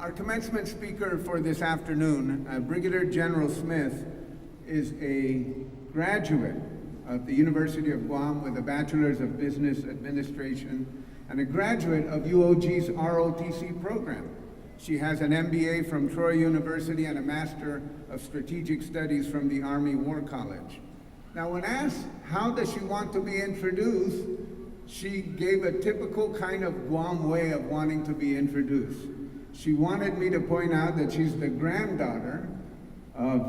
Our commencement speaker for this afternoon, Brigadier General Smith, is a graduate of the University of Guam with a Bachelor of Business Administration and a graduate of UOG's ROTC program. She has an MBA from Troy University and a Master of Strategic Studies from the Army War College. Now, when asked how does she want to be introduced, she gave a typical kind of Guam way of wanting to be introduced. She wanted me to point out that she's the granddaughter of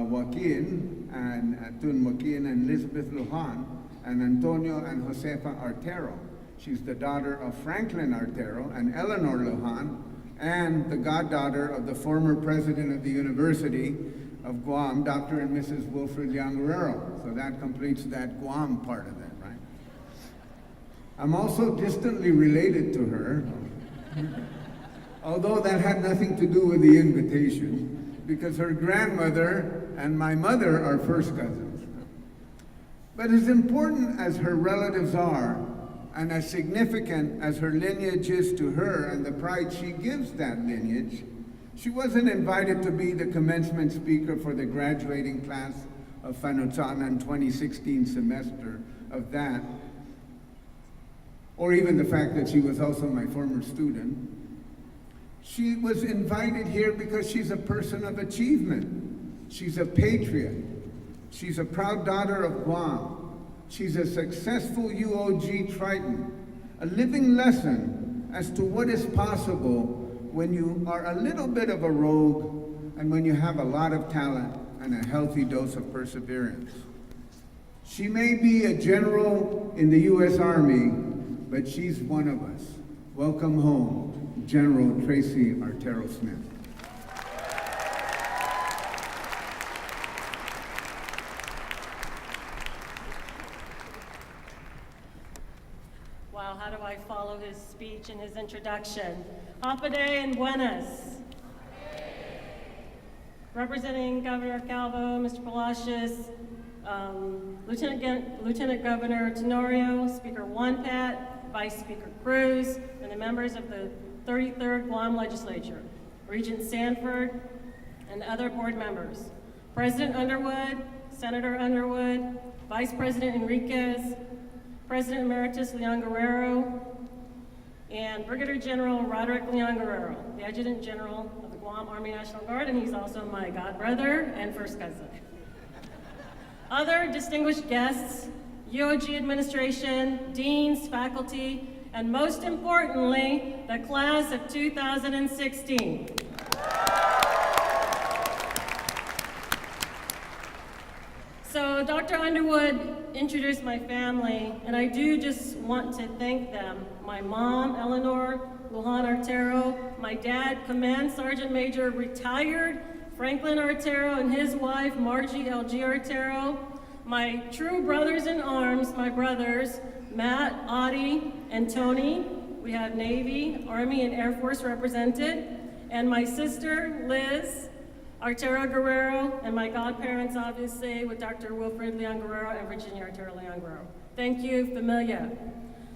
Joaquin and Tun Joaquin and Elizabeth Lujan and Antonio and Josefa Artero. She's the daughter of Franklin Artero and Eleanor Lujan, and the goddaughter of the former president of the University of Guam, Dr. and Mrs. Wilfred Guerrero. So that completes that Guam part of it, right? I'm also distantly related to her, although that had nothing to do with the invitation, because her grandmother and my mother are first cousins. But as important as her relatives are, and as significant as her lineage is to her and the pride she gives that lineage, she wasn't invited to be the commencement speaker for the graduating class of Fanuchånan 2016 semester of that, or even the fact that she was also my former student. She was invited here because she's a person of achievement. She's a patriot. She's a proud daughter of Guam. She's a successful UOG Triton, a living lesson as to what is possible when you are a little bit of a rogue and when you have a lot of talent and a healthy dose of perseverance. She may be a general in the U.S. Army, but she's one of us. Welcome home, General Tracy Artero Smith. Wow, how do I follow his speech and his introduction? Hapade and buenas. Representing Governor Calvo, Mr. Palacios, Lieutenant Governor Tenorio, Speaker Wonpat, Vice Speaker Cruz, and the members of the 33rd Guam Legislature, Regent Sanford, and other board members, President Underwood, Senator Underwood, Vice President Enriquez, President Emeritus Leon Guerrero, and Brigadier General Roderick Leon Guerrero, the Adjutant General of the Guam Army National Guard, and he's also my godbrother and first cousin. Other distinguished guests, UOG administration, deans, faculty, and most importantly, the class of 2016. So Dr. Underwood introduced my family, and I do just want to thank them. My mom, Eleanor Lujan Artero, my dad, Command Sergeant Major, retired Franklin Artero, and his wife, Margie LG Artero, my true brothers in arms, my brothers, Matt, Audie, and Tony. We have Navy, Army, and Air Force represented, and my sister, Liz Artero Guerrero, and my godparents, obviously, with Dr. Wilfred Leon Guerrero and Virginia Artero Leon Guerrero. Thank you, familia.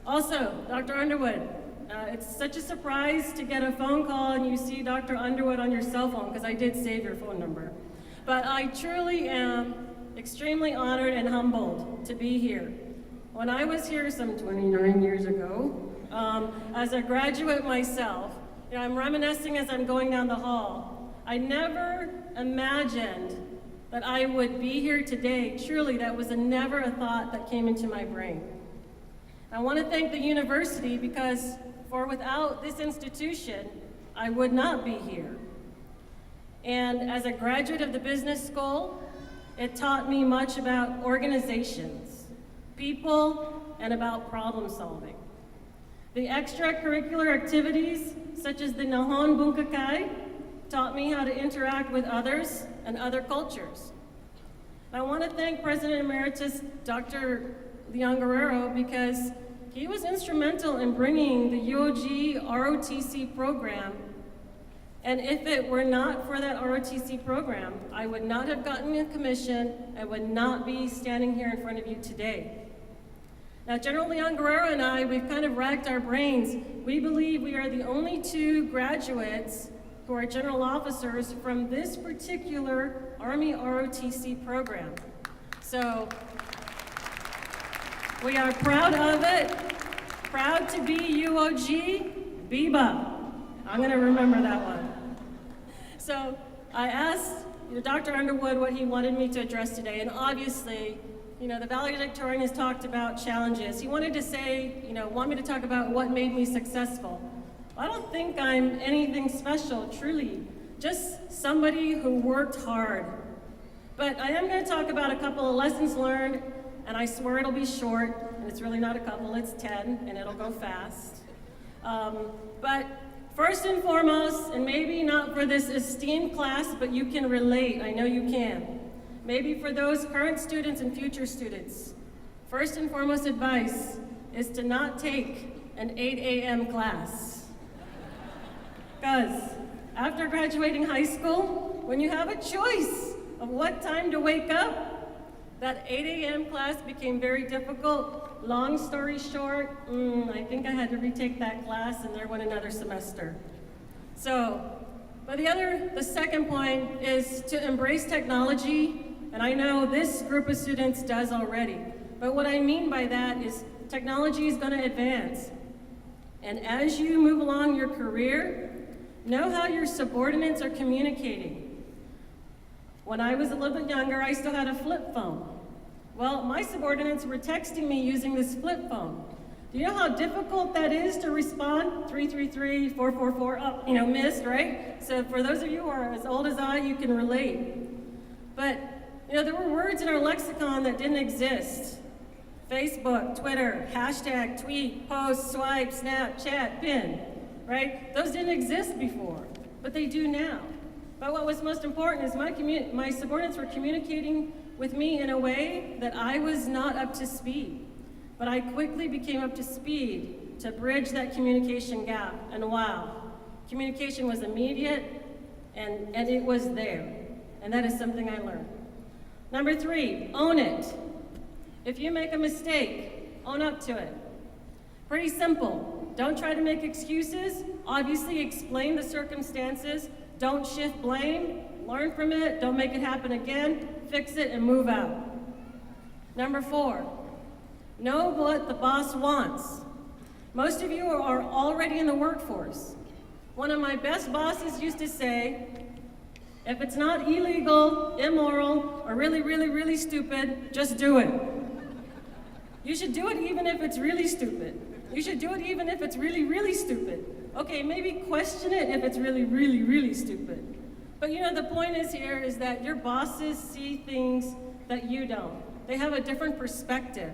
Also, Dr. Underwood, it's such a surprise to get a phone call and you see Dr. Underwood on your cell phone, because I did save your phone number. But I truly am extremely honored and humbled to be here. When I was here some 29 years ago, as a graduate myself, I'm reminiscing as I'm going down the hall. I never imagined that I would be here today. Truly, that was never a thought that came into my brain. I want to thank the university because without this institution, I would not be here. And as a graduate of the business school, it taught me much about organizations, people, and about problem solving. The extracurricular activities, such as the Nahon Bunkakai, taught me how to interact with others and other cultures. I want to thank President Emeritus Dr. Leon Guerrero because he was instrumental in bringing the UOG ROTC program, and if it were not for that ROTC program, I would not have gotten a commission and would not be standing here in front of you today. Now, General Leon Guerrero and I, we've kind of racked our brains. We believe we are the only two graduates who are general officers from this particular Army ROTC program. So we are proud of it, proud to be UOG, Biba. I'm gonna remember that one. So I asked Dr. Underwood what he wanted me to address today, and obviously, the valedictorian has talked about challenges. He wanted to say, want me to talk about what made me successful. I don't think I'm anything special, truly, just somebody who worked hard. But I am going to talk about a couple of lessons learned, and I swear it'll be short, and it's really not a couple, it's 10, and it'll go fast. But first and foremost, and maybe not for this esteemed class, but you can relate, I know you can. Maybe for those current students and future students, first and foremost advice is to not take an 8 a.m. class. Because after graduating high school, when you have a choice of what time to wake up, that 8 a.m. class became very difficult. Long story short, I think I had to retake that class, and there went another semester. But the second point is to embrace technology, and I know this group of students does already. But what I mean by that is technology is going to advance. And as you move along your career, know how your subordinates are communicating. When I was a little bit younger, I still had a flip phone. Well, my subordinates were texting me using this flip phone. Do you know how difficult that is to respond? 333, 444, missed, right? So for those of you who are as old as I, you can relate. But, there were words in our lexicon that didn't exist. Facebook, Twitter, hashtag, tweet, post, swipe, snap, chat, pin, right? Those didn't exist before, but they do now. But what was most important is my subordinates were communicating with me in a way that I was not up to speed. But I quickly became up to speed to bridge that communication gap, and wow, communication was immediate and it was there. And that is something I learned. Number 3, own it. If you make a mistake, own up to it. Pretty simple. Don't try to make excuses. Obviously, explain the circumstances. Don't shift blame. Learn from it. Don't make it happen again. Fix it and move out. Number 4, know what the boss wants. Most of you are already in the workforce. One of my best bosses used to say, if it's not illegal, immoral, or really, really, really stupid, just do it. You should do it even if it's really stupid. You should do it even if it's really, really stupid. Okay, maybe question it if it's really, really, really stupid. But the point is that your bosses see things that you don't. They have a different perspective.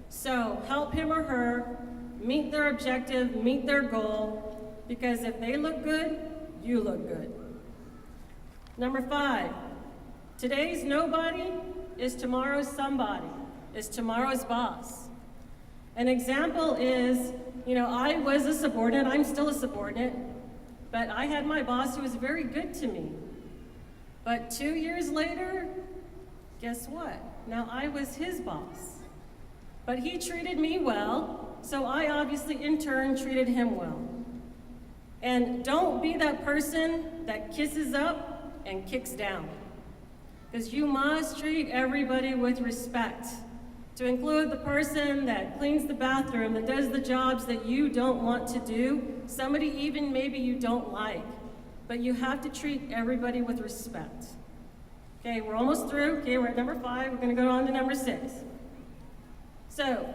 So help him or her meet their objective, meet their goal, because if they look good, you look good. Number 5, today's nobody is tomorrow's somebody, is tomorrow's boss. An example is, I was a subordinate, I'm still a subordinate, but I had my boss who was very good to me. But 2 years later, guess what? Now I was his boss. But he treated me well, so I obviously in turn treated him well. And don't be that person that kisses up and kicks down. Because you must treat everybody with respect, to include the person that cleans the bathroom, that does the jobs that you don't want to do, somebody even maybe you don't like. But you have to treat everybody with respect. Okay, we're almost through. Okay, we're at number 5. We're going to go on to number 6. So,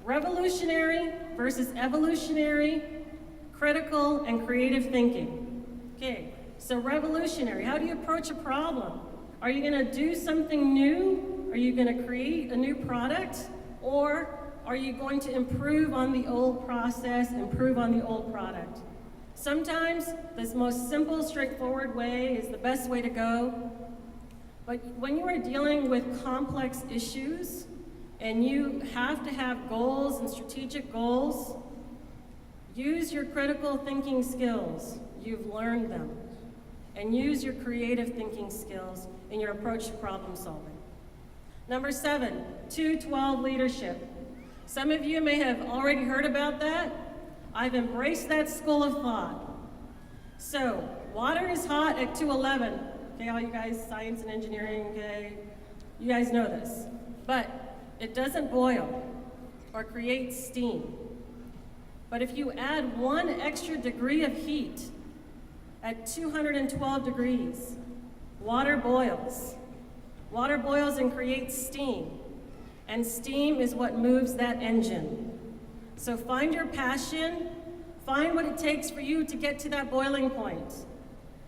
revolutionary versus evolutionary, critical and creative thinking. Okay, so revolutionary, how do you approach a problem? Are you going to do something new? Are you going to create a new product? Or are you going to improve on the old process, improve on the old product? Sometimes this most simple, straightforward way is the best way to go. But when you are dealing with complex issues and you have to have goals and strategic goals, use your critical thinking skills. You've learned them. And use your creative thinking skills in your approach to problem solving. Number 7, 212 leadership. Some of you may have already heard about that. I've embraced that school of thought. So, water is hot at 211. Okay, all you guys, science and engineering, okay, you guys know this. But it doesn't boil or create steam. But if you add 1 extra degree of heat at 212 degrees, water boils. Water boils and creates steam. And steam is what moves that engine. So find your passion, find what it takes for you to get to that boiling point.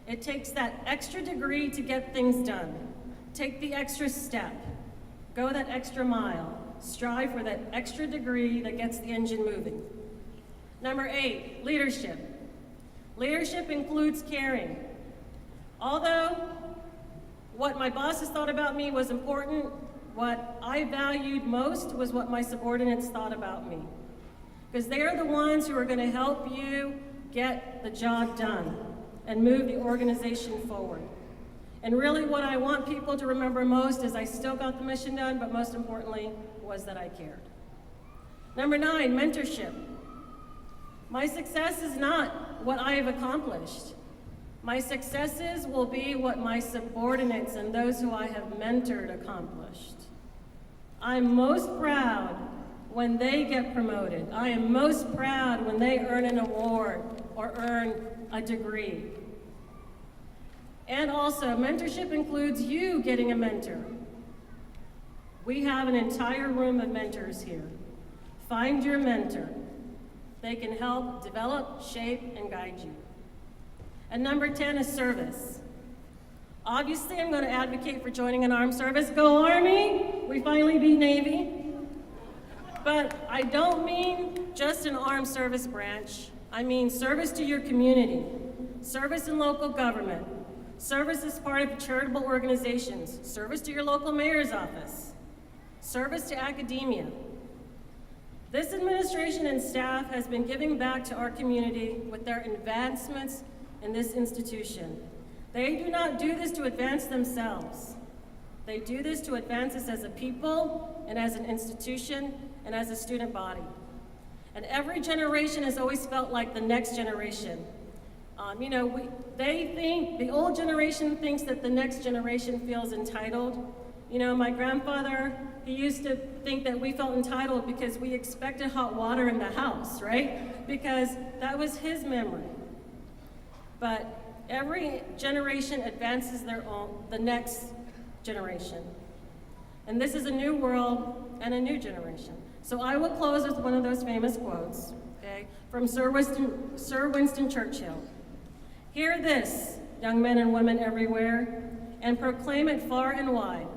It takes that extra degree to get things done. Take the extra step, go that extra mile, strive for that extra degree that gets the engine moving. Number 8, leadership. Leadership includes caring. Although what my bosses thought about me was important, what I valued most was what my subordinates thought about me. Because they are the ones who are going to help you get the job done and move the organization forward. And really what I want people to remember most is I still got the mission done, but most importantly was that I cared. Number 9, mentorship. My success is not what I have accomplished. My successes will be what my subordinates and those who I have mentored accomplished. I'm most proud when they get promoted. I am most proud when they earn an award or earn a degree. And also, mentorship includes you getting a mentor. We have an entire room of mentors here. Find your mentor. They can help develop, shape, and guide you. And number 10 is service. Obviously, I'm going to advocate for joining an armed service. Go Army! We finally beat Navy. But I don't mean just an armed service branch. I mean service to your community, service in local government, service as part of charitable organizations, service to your local mayor's office, service to academia. This administration and staff has been giving back to our community with their advancements in this institution. They do not do this to advance themselves. They do this to advance us as a people and as an institution and as a student body. And every generation has always felt like the next generation. The old generation thinks that the next generation feels entitled. You know, my grandfather, he used to think that we felt entitled because we expected hot water in the house, right? Because that was his memory. But every generation advances the next generation. And this is a new world and a new generation. So I will close with one of those famous quotes, okay, from Sir Winston Churchill. Hear this, young men and women everywhere, and proclaim it far and wide.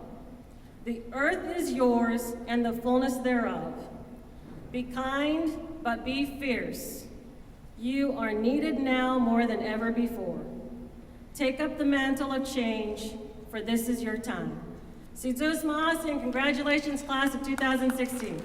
The earth is yours and the fullness thereof. Be kind, but be fierce. You are needed now more than ever before. Take up the mantle of change, for this is your time. Si Zeus Maas, and congratulations, class of 2016.